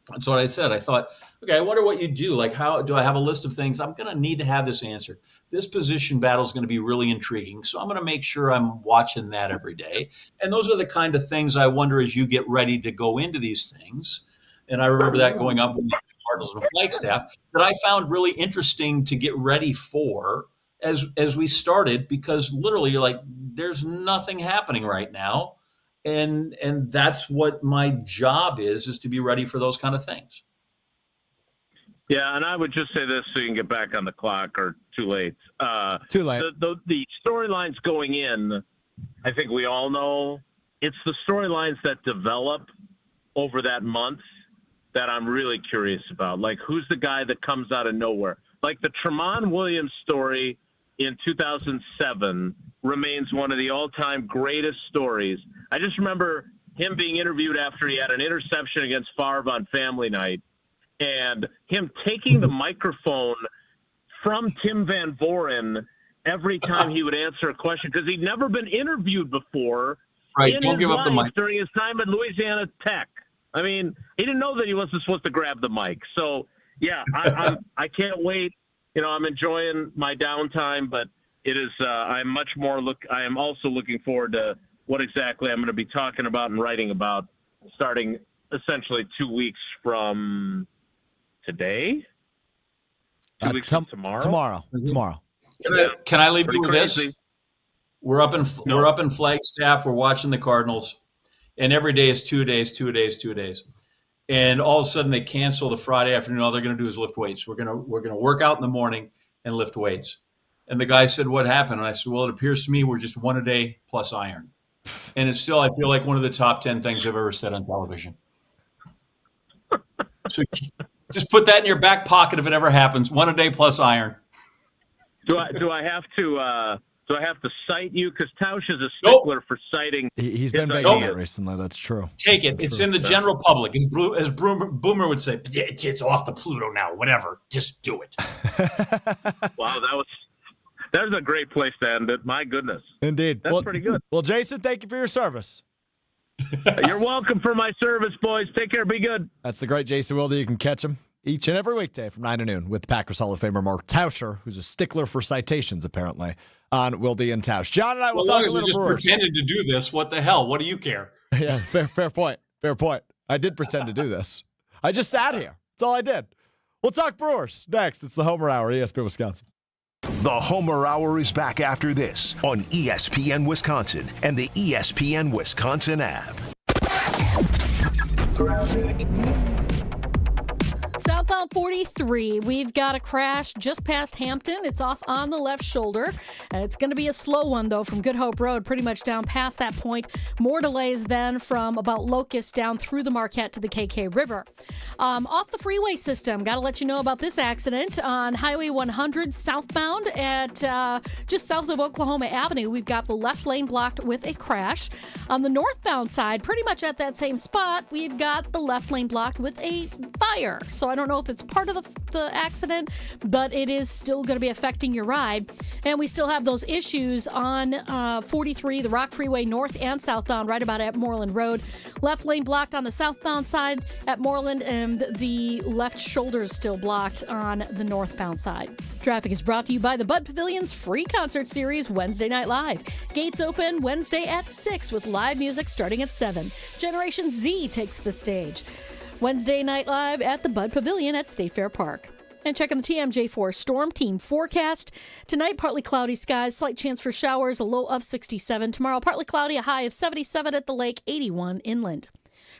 that's what I said. I thought, okay, I wonder what you do. Like, how do I have a list of things? I'm going to need to have this answered. This position battle is going to be really intriguing. So I'm going to make sure I'm watching that every day. And those are the kind of things I wonder as you get ready to go into these things. And I remember that going up with the Cardinals and Flagstaff that I found really interesting to get ready for as we started, because literally you're like, there's nothing happening right now. And that's what my job is to be ready for those kind of things. Yeah, and I would just say this so you can get back on the clock, or too late. Too late. The storylines going in, I think we all know, it's the storylines that develop over that month that I'm really curious about. Like, who's the guy that comes out of nowhere? Like the Tramon Williams story in 2007 remains one of the all-time greatest stories. I just remember him being interviewed after he had an interception against Favre on Family Night, and him taking the microphone from Tim Van Voren every time he would answer a question, because he'd never been interviewed before in his life during his time at Louisiana Tech. I mean, he didn't know that he wasn't supposed to grab the mic. So, yeah, I can't wait. You know, I'm enjoying my downtime, but it is. I am also looking forward to what exactly I'm going to be talking about and writing about, starting essentially 2 weeks from today. 2 weeks from tomorrow. Tomorrow. Mm-hmm. Tomorrow. Can I leave you with this? We're up in Flagstaff. We're watching the Cardinals, and every day is 2 days, 2 days, 2 days. And all of a sudden they cancel the Friday afternoon. All they're going to do is lift weights. We're going to work out in the morning and lift weights. And the guy said, "What happened?" And I said, "Well, it appears to me we're just 1 a day plus iron." And it's still, I feel like, one of the top 10 things I've ever said on television. So just put that in your back pocket if it ever happens. 1 a day plus iron. Do I have to cite you? Because Tausch is a stickler for citing. He's been begging it recently. That's true. Take it. It's in the general public. As Boomer would say, it's off the Pluto now. Whatever. Just do it. Wow, that was a great place to end it. My goodness. Indeed. That's pretty good. Well, Jason, thank you for your service. You're welcome for my service, boys. Take care. Be good. That's the great Jason Wilde. You can catch him each and every weekday from 9 to noon with Packers Hall of Famer Mark Tauscher, who's a stickler for citations, apparently, on Wilde and Tausch. John and I will talk a little Brewers. Pretended to do this. What the hell? What do you care? Yeah, fair point. Fair point. I did pretend to do this. I just sat here. That's all I did. We'll talk Brewers next. It's the Homer Hour, ESPN Wisconsin. The Homer Hour is back after this on ESPN Wisconsin and the ESPN Wisconsin app. Southbound 43, we've got a crash just past Hampton. It's off on the left shoulder. It's going to be a slow one, though, from Good Hope Road, pretty much down past that point. More delays then from about Locust down through the Marquette to the KK River. Off the freeway system, got to let you know about this accident on Highway 100 southbound at just south of Oklahoma Avenue. We've got the left lane blocked with a crash. On the northbound side, pretty much at that same spot, we've got the left lane blocked with a fire. So I don't know if it's part of the accident, but it is still going to be affecting your ride. And we still have those issues on 43, the Rock Freeway north and southbound, right about at Moreland Road. Left lane blocked on the southbound side at Moreland, and the left shoulder is still blocked on the northbound side. Traffic is brought to you by the Bud Pavilion's free concert series, Wednesday Night Live. Gates open Wednesday at 6 with live music starting at 7. Generation Z takes the stage. Wednesday Night Live at the Bud Pavilion at State Fair Park. And checking the TMJ4 Storm Team forecast. Tonight, partly cloudy skies, slight chance for showers, a low of 67. Tomorrow, partly cloudy, a high of 77 at the lake, 81 inland.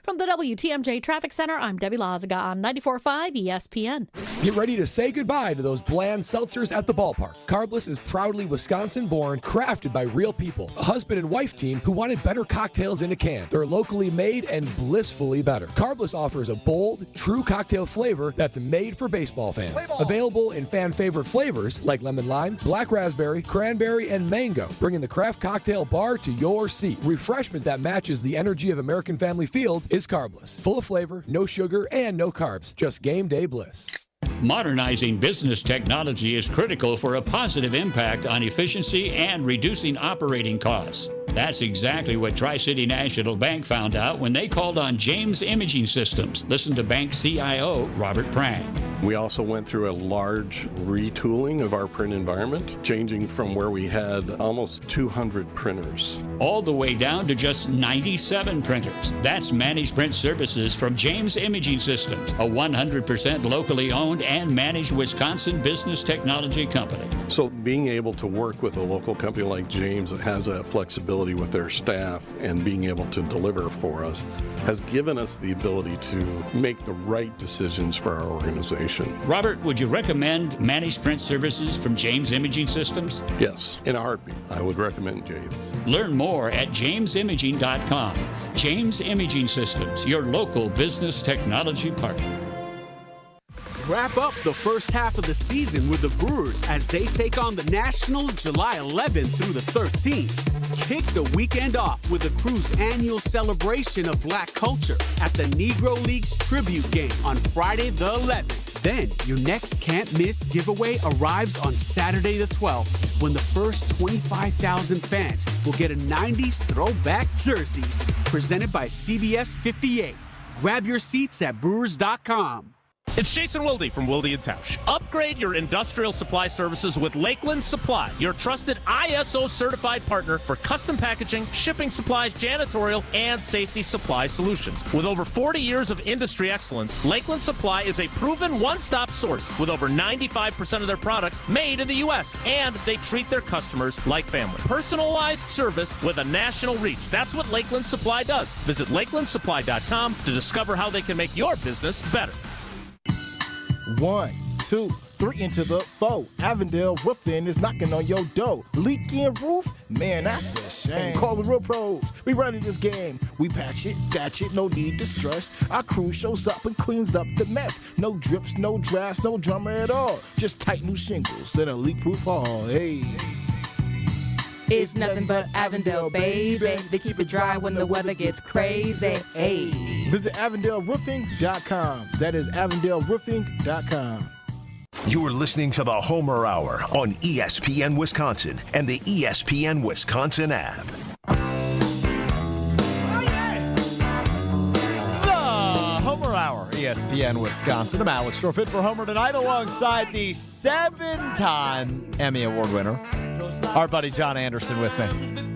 From the WTMJ Traffic Center, I'm Debbie Lazaga on 94.5 ESPN. Get ready to say goodbye to those bland seltzers at the ballpark. Carbless is proudly Wisconsin-born, crafted by real people. A husband and wife team who wanted better cocktails in a can. They're locally made and blissfully better. Carbless offers a bold, true cocktail flavor that's made for baseball fans. Available in fan-favorite flavors like lemon lime, black raspberry, cranberry, and mango, bringing the craft cocktail bar to your seat. Refreshment that matches the energy of American Family Field is Carbless. Full of flavor, no sugar, and no carbs. Just game day bliss. Modernizing business technology is critical for a positive impact on efficiency and reducing operating costs. That's exactly what Tri-City National Bank found out when they called on James Imaging Systems. Listen to Bank CIO Robert Prang. We also went through a large retooling of our print environment, changing from where we had almost 200 printers. All the way down to just 97 printers. That's managed print services from James Imaging Systems, a 100% locally owned and managed Wisconsin business technology company. So being able to work with a local company like James that has that flexibility with their staff and being able to deliver for us has given us the ability to make the right decisions for our organization. Robert, would you recommend managed print services from James Imaging Systems? Yes, in a heartbeat. I would recommend James. Learn more at jamesimaging.com. James Imaging Systems, your local business technology partner. Wrap up the first half of the season with the Brewers as they take on the Nationals July 11th through the 13th. Kick the weekend off with the Crew's annual celebration of black culture at the Negro Leagues tribute game on Friday the 11th. Then, your next can't-miss giveaway arrives on Saturday the 12th when the first 25,000 fans will get a 90s throwback jersey presented by CBS 58. Grab your seats at Brewers.com. It's Jason Wilde from Wilde & Tausch. Upgrade your industrial supply services with Lakeland Supply, your trusted ISO-certified partner for custom packaging, shipping supplies, janitorial, and safety supply solutions. With over 40 years of industry excellence, Lakeland Supply is a proven one-stop source with over 95% of their products made in the U.S., and they treat their customers like family. Personalized service with a national reach. That's what Lakeland Supply does. Visit LakelandSupply.com to discover how they can make your business better. 1, 2, 3 into the 4. Avondale Roofing is knocking on your door. Leaking roof? Man, that's a shame. Call the real pros. We running this game. We patch it, thatch it, no need to stress. Our crew shows up and cleans up the mess. No drips, no drafts, no drama at all. Just tight new shingles, then a leak-proof hall. Hey. It's nothing but Avondale, baby. They keep it dry when the weather gets crazy. Hey. Visit AvondaleRoofing.com. That is AvondaleRoofing.com. You're listening to the Homer Hour on ESPN Wisconsin and the ESPN Wisconsin app. Homer Hour, ESPN Wisconsin. I'm Alex Stroh, fit for Homer tonight alongside the 7-time Emmy Award winner, our buddy John Anderson with me.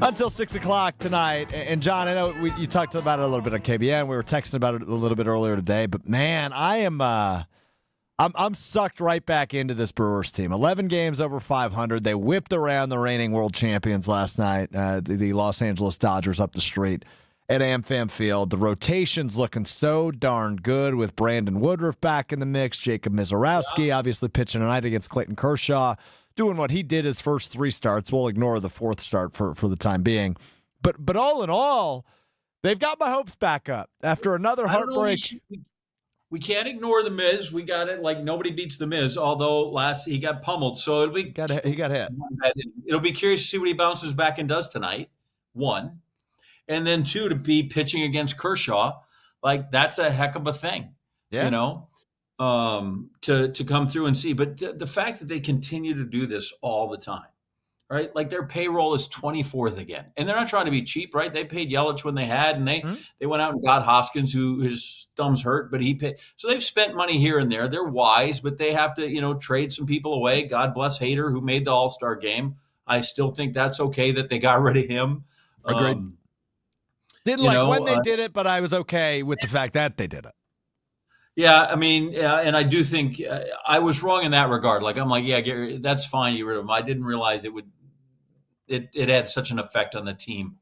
Until 6 o'clock tonight. And John, I know you talked about it a little bit on KBN. We were texting about it a little bit earlier today. But, man, I'm sucked right back into this Brewers team. 11 games over 500. They whipped around the reigning world champions last night, the Los Angeles Dodgers up the street at AmFam Field. The rotation's looking so darn good with Brandon Woodruff back in the mix. Jacob Mizorowski obviously pitching tonight against Clayton Kershaw, doing what he did his first 3 starts. We'll ignore the 4th start for the time being. But all in all, they've got my hopes back up after another heartbreak. We can't ignore the Miz. We got it like nobody beats the Miz, although he got pummeled. So he got hit. It'll be curious to see what he bounces back and does tonight, 1. And then 2, to be pitching against Kershaw, like that's a heck of a thing, to come through and see. But the fact that they continue to do this all the time, right? Like their payroll is 24th again. And they're not trying to be cheap, right? They paid Yelich when they had, and they went out and got Hoskins, who his thumb's hurt, but he paid. So they've spent money here and there. They're wise, but they have to, trade some people away. God bless Hader, who made the All-Star game. I still think that's okay that they got rid of him. Agreed. Didn't like when they did it, but I was okay with the fact that they did it. Yeah, I mean, and I do think I was wrong in that regard. Like, I'm like, yeah, that's fine. You rid of him. I didn't realize it had such an effect on the team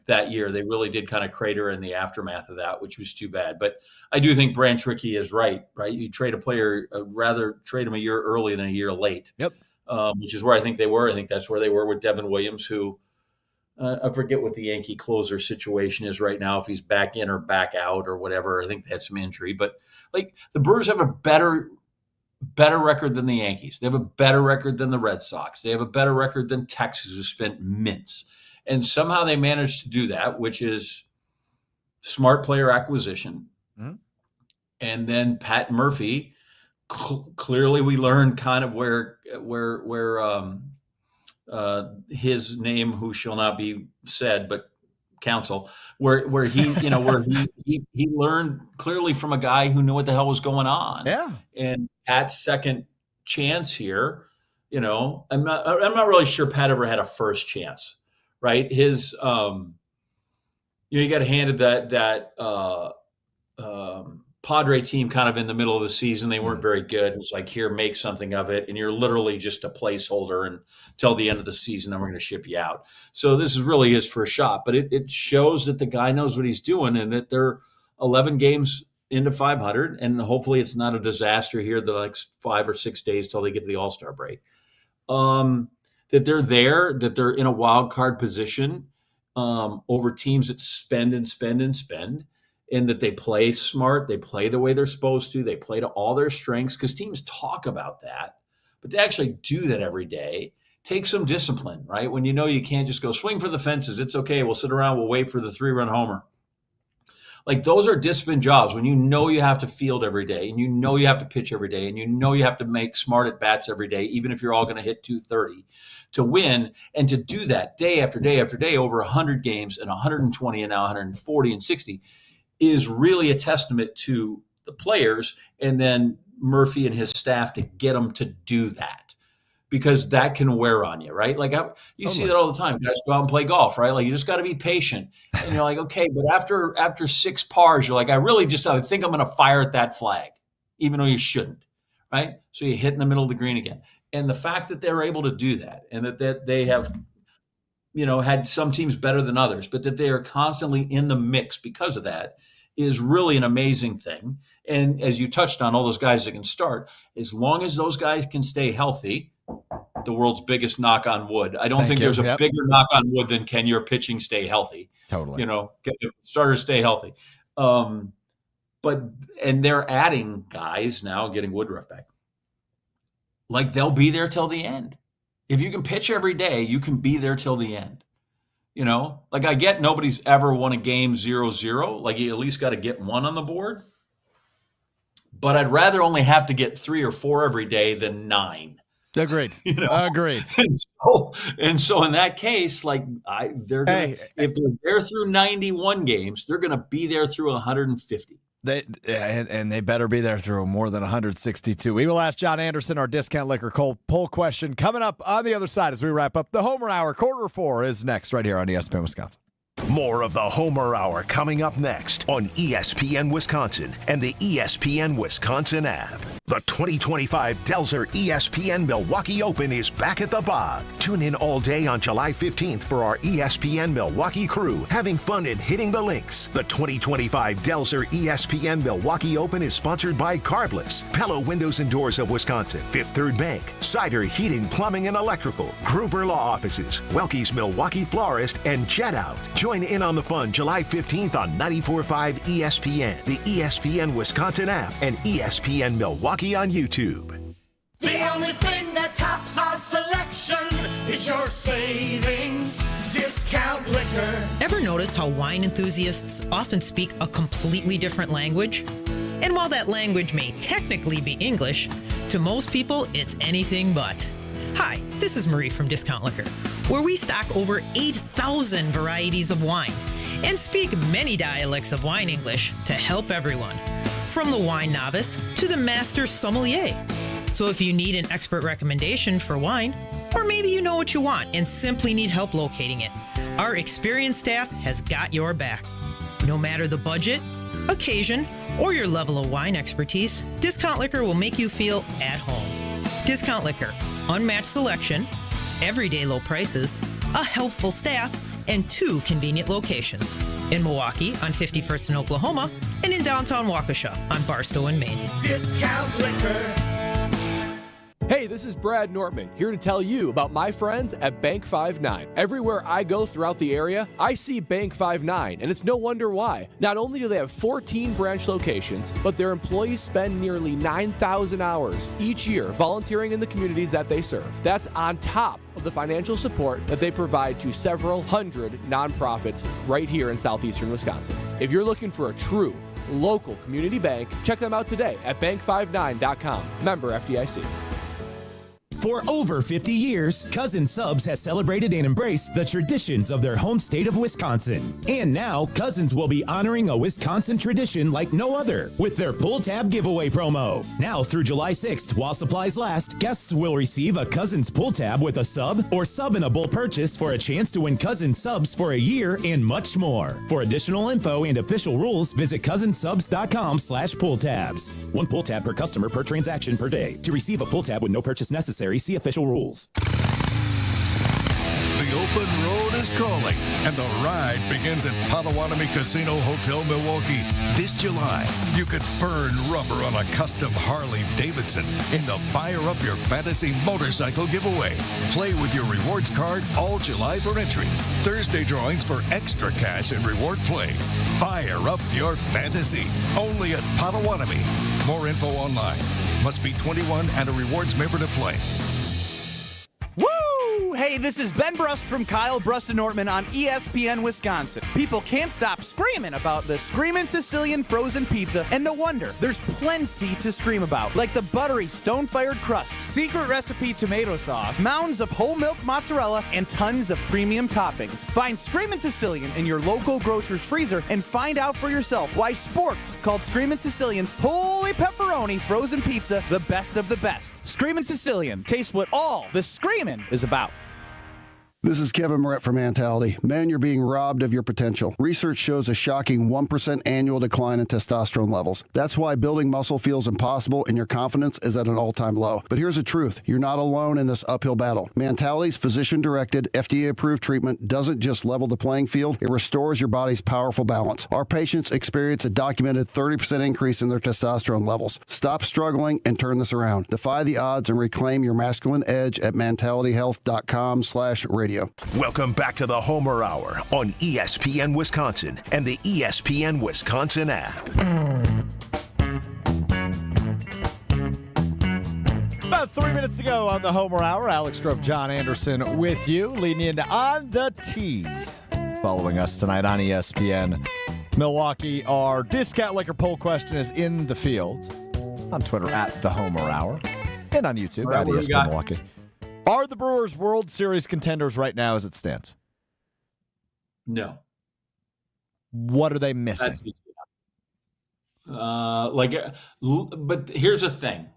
that year. They really did kind of crater in the aftermath of that, which was too bad. But I do think Branch Rickey is right? You trade a player, rather trade him a year early than a year late. Yep. Which is where I think they were. I think that's where they were with Devin Williams, who I forget what the Yankee closer situation is right now, if he's back in or back out or whatever. I think they had some injury. But, like, the Brewers have a better record than the Yankees. They have a better record than the Red Sox. They have a better record than Texas, who spent mints. And somehow they managed to do that, which is smart player acquisition. Mm-hmm. And then Pat Murphy, clearly we learned kind of where his name, who shall not be said, but counsel, where he, where he learned clearly from a guy who knew what the hell was going on. Yeah. And Pat's second chance here, I'm not really sure Pat ever had a first chance, right? His, you got handed that Padre team kind of in the middle of the season. They weren't very good. It was like, here, make something of it. And you're literally just a placeholder until the end of the season, then we're going to ship you out. So this is really his first shot. But it shows that the guy knows what he's doing and that they're 11 games into 500. And hopefully it's not a disaster here the next 5 or 6 days till they get to the All-Star break. That they're there, that they're in a wild card position over teams that spend and spend and spend. And that they play smart, they play the way they're supposed to, they play to all their strengths, because teams talk about that, but they actually do that every day. Take some discipline, right? When you can't just go swing for the fences, it's okay, we'll sit around, we'll wait for the 3-run homer. Like, those are disciplined jobs when you have to field every day, and you have to pitch every day, and you have to make smart at-bats every day, even if you're all going to hit 230 to win, and to do that day after day after day over 100 games and 120 and now 140 and 60 is really a testament to the players, and then Murphy and his staff to get them to do that, because that can wear on you, right? Like you see that all the time. Guys go out and play golf, right? Like, you just got to be patient, and you're like, okay, but after 6 pars, you're like, I think I'm going to fire at that flag, even though you shouldn't, right? So you hit in the middle of the green again. And the fact that they're able to do that, and that they have, had some teams better than others, but that they are constantly in the mix because of that, is really an amazing thing. And as you touched on, all those guys that can start, as long as those guys can stay healthy, the world's biggest knock on wood. I don't think there's a bigger knock on wood than can your pitching stay healthy. Totally. Starters stay healthy. And they're adding guys now, getting Woodruff back. Like, they'll be there till the end. If you can pitch every day, you can be there till the end. Like, I get nobody's ever won a game 0-0. Like, you at least got to get one on the board. But I'd rather only have to get 3 or 4 every day than 9. Agreed. Agreed. And so in that case, like, if they're there through 91 games, they're going to be there through 150. And they better be there through more than 162. We will ask John Anderson our discount liquor poll question coming up on the other side as we wrap up the Homer Hour. Quarter 4 is next right here on ESPN Wisconsin. More of the Homer Hour coming up next on ESPN Wisconsin and the ESPN Wisconsin app. The 2025 Delzer ESPN Milwaukee Open is back at the Bog. Tune in all day on July 15th for our ESPN Milwaukee crew having fun and hitting the links. The 2025 Delzer ESPN Milwaukee Open is sponsored by Carbless, Pella Windows and Doors of Wisconsin, Fifth Third Bank, Cider Heating, Plumbing and Electrical, Gruber Law Offices, Welke's Milwaukee Florist, and Jet Out. Join in on the fun July 15th on 94.5 ESPN, the ESPN Wisconsin app, and ESPN Milwaukee on YouTube. The only thing that tops our selection is your savings discount liquor. Ever notice how wine enthusiasts often speak a completely different language? And while that language may technically be English, to most people it's anything but. Hi, this is Marie from Discount Liquor, where we stock over 8,000 varieties of wine and speak many dialects of wine English to help everyone, from the wine novice to the master sommelier. So if you need an expert recommendation for wine, or maybe you know what you want and simply need help locating it, our experienced staff has got your back. No matter the budget, occasion, or your level of wine expertise, Discount Liquor will make you feel at home. Discount Liquor. Unmatched selection, everyday low prices, a helpful staff, and 2 convenient locations. In Milwaukee on 51st and Oklahoma, and in downtown Waukesha on Barstow and Maine. Discount Liquor. Hey, this is Brad Nortman, here to tell you about my friends at Bank 5-9. Everywhere I go throughout the area, I see Bank 5-9, and it's no wonder why. Not only do they have 14 branch locations, but their employees spend nearly 9,000 hours each year volunteering in the communities that they serve. That's on top of the financial support that they provide to several hundred nonprofits right here in southeastern Wisconsin. If you're looking for a true local community bank, check them out today at bank59.com. Member FDIC. For over 50 years, Cousin Subs has celebrated and embraced the traditions of their home state of Wisconsin. And now, Cousins will be honoring a Wisconsin tradition like no other with their Pull Tab giveaway promo. Now through July 6th, while supplies last, guests will receive a Cousins Pull Tab with a sub or sub-able purchase for a chance to win Cousins Subs for a year and much more. For additional info and official rules, visit cousinsubs.com/pulltabs. 1 pull tab per customer per transaction per day. To receive a pull tab with no purchase necessary, see official rules. The open road is calling, and the ride begins at Potawatomi Casino Hotel Milwaukee. This July, you could burn rubber on a custom Harley-Davidson in the Fire Up Your Fantasy motorcycle giveaway. Play with your rewards card all July for entries. Thursday drawings for extra cash and reward play. Fire up your fantasy. Only at Potawatomi. More info online. Must be 21 and a rewards member to play. Woo! Hey, this is Ben Brust from Kyle Brust and Nortman on ESPN Wisconsin. People can't stop screaming about the Screamin' Sicilian frozen pizza, and no wonder. There's plenty to scream about, like the buttery stone-fired crust, secret recipe tomato sauce, mounds of whole milk mozzarella, and tons of premium toppings. Find Screamin' Sicilian in your local grocer's freezer and find out for yourself why Sport called Screamin' Sicilian's Holy Pepperoni frozen pizza the best of the best. Screamin' Sicilian. Taste what all the screamin' is about. This is Kevin Moret from Mentality. Men, you're being robbed of your potential. Research shows a shocking 1% annual decline in testosterone levels. That's why building muscle feels impossible and your confidence is at an all-time low. But here's the truth. You're not alone in this uphill battle. Mentality's physician-directed, FDA-approved treatment doesn't just level the playing field, it restores your body's powerful balance. Our patients experience a documented 30% increase in their testosterone levels. Stop struggling and turn this around. Defy the odds and reclaim your masculine edge at mentalityhealth.com/radio. Welcome back to the Homer Hour on ESPN Wisconsin and the ESPN Wisconsin app. About 3 minutes to go on the Homer Hour. Alex Strofe, John Anderson with you, leading into On the Tee. Following us tonight on ESPN Milwaukee, our discount liquor poll question is in the field. On Twitter at the Homer Hour and on YouTube at ESPN Milwaukee. Are the Brewers World Series contenders right now as it stands? No. What are they missing? But here's the thing.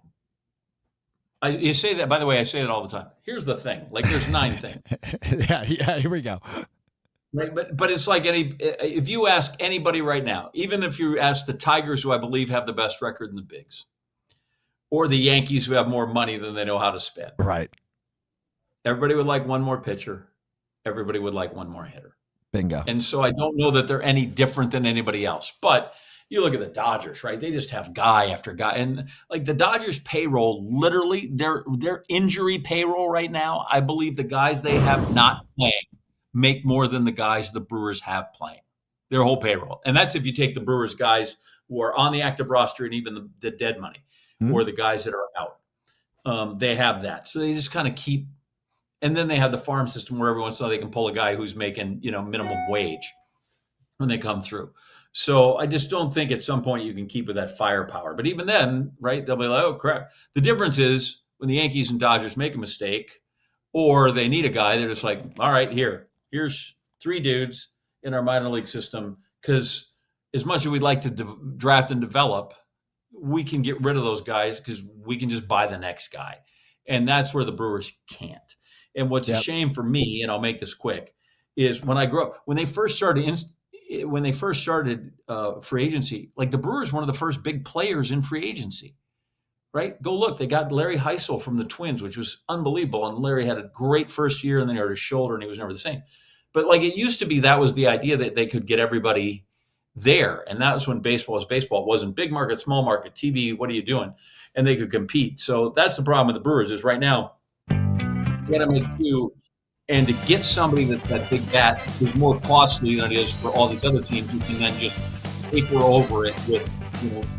You say that, by the way, I say it all the time. Here's the thing. Like, there's 9 things. yeah, here we go. Right, but it's like if you ask anybody right now, even if you ask the Tigers, who I believe have the best record in the bigs, or the Yankees, who have more money than they know how to spend. Right. Everybody would like one more pitcher. Everybody would like one more hitter. Bingo. And so I don't know that they're any different than anybody else. But you look at the Dodgers, right? They just have guy after guy. And like the Dodgers payroll, literally their injury payroll right now, I believe the guys they have not playing make more than the guys the Brewers have playing. Their whole payroll. And that's if you take the Brewers guys who are on the active roster and even the dead money or the guys that are out. They have that. So they just kind of keep. And then they have the farm system where every once in a while they can pull a guy who's making, minimum wage when they come through. So I just don't think at some point you can keep with that firepower. But even then, right, they'll be like, oh, crap. The difference is when the Yankees and Dodgers make a mistake or they need a guy, they're just like, all right, here's 3 dudes in our minor league system. Because as much as we'd like to draft and develop, we can get rid of those guys because we can just buy the next guy. And that's where the Brewers can't. And what's a shame for me, and I'll make this quick, is when I grew up, when they first started free agency, like the Brewers, one of the first big players in free agency, right? Go look, they got Larry Heisel from the Twins, which was unbelievable. And Larry had a great first year and then he hurt his shoulder and he was never the same. But like it used to be, that was the idea that they could get everybody there. And that was when baseball was baseball. It wasn't big market, small market, TV, what are you doing? And they could compete. So that's the problem with the Brewers is right now, get them at 2, and to get somebody that's that big bat is more costly than it is for all these other teams who can then just paper over it with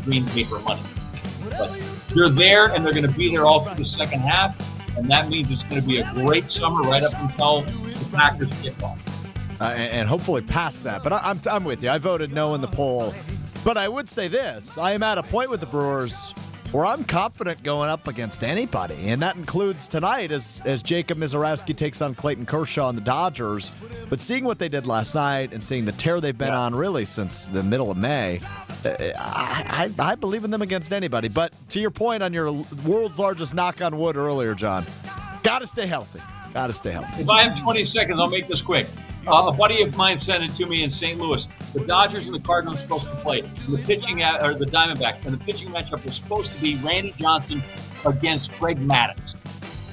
green paper money. But they're there, and they're going to be there all through the second half, and that means it's going to be a great summer right up until the Packers kick off. And hopefully past that. But I'm with you. I voted no in the poll. But I would say this. I am at a point with the Brewers where I'm confident going up against anybody, and that includes tonight as Jacob Misiorowski takes on Clayton Kershaw and the Dodgers. But seeing what they did last night and seeing the tear they've been on really since the middle of May, I believe in them against anybody. But to your point on your world's largest knock on wood earlier, John, got to stay healthy. Got to stay healthy. If I have 20 seconds, I'll make this quick. A buddy of mine sent it to me in St. Louis. The Dodgers and the Cardinals are supposed to play. The pitching or the Diamondbacks, and the pitching matchup was supposed to be Randy Johnson against Greg Maddux,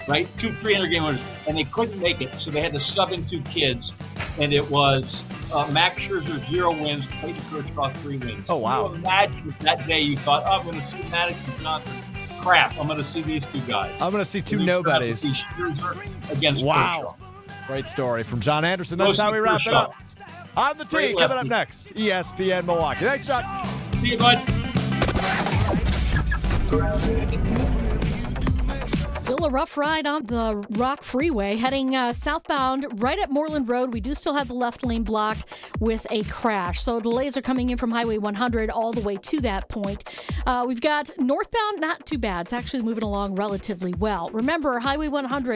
right? 2 300-game winners, and they couldn't make it, so they had to sub in 2 kids, and it was Max Scherzer 0 wins, Clayton Kershaw 3 wins. Oh wow! Can you imagine if that day you thought, oh, I'm going to see Maddux and Johnson. Crap! I'm going to see these 2 guys. I'm going to see 2 nobodies. Against wow. Kershaw. Great story from John Anderson. That's how we wrap it up. On the tee, coming up next, ESPN Milwaukee. Thanks, John. See you, bud. Still a rough ride on the Rock Freeway heading southbound right at Moreland Road. We do still have the left lane blocked with a crash. So delays are coming in from Highway 100 all the way to that point. We've got northbound, not too bad. It's actually moving along relatively well. Remember, Highway 100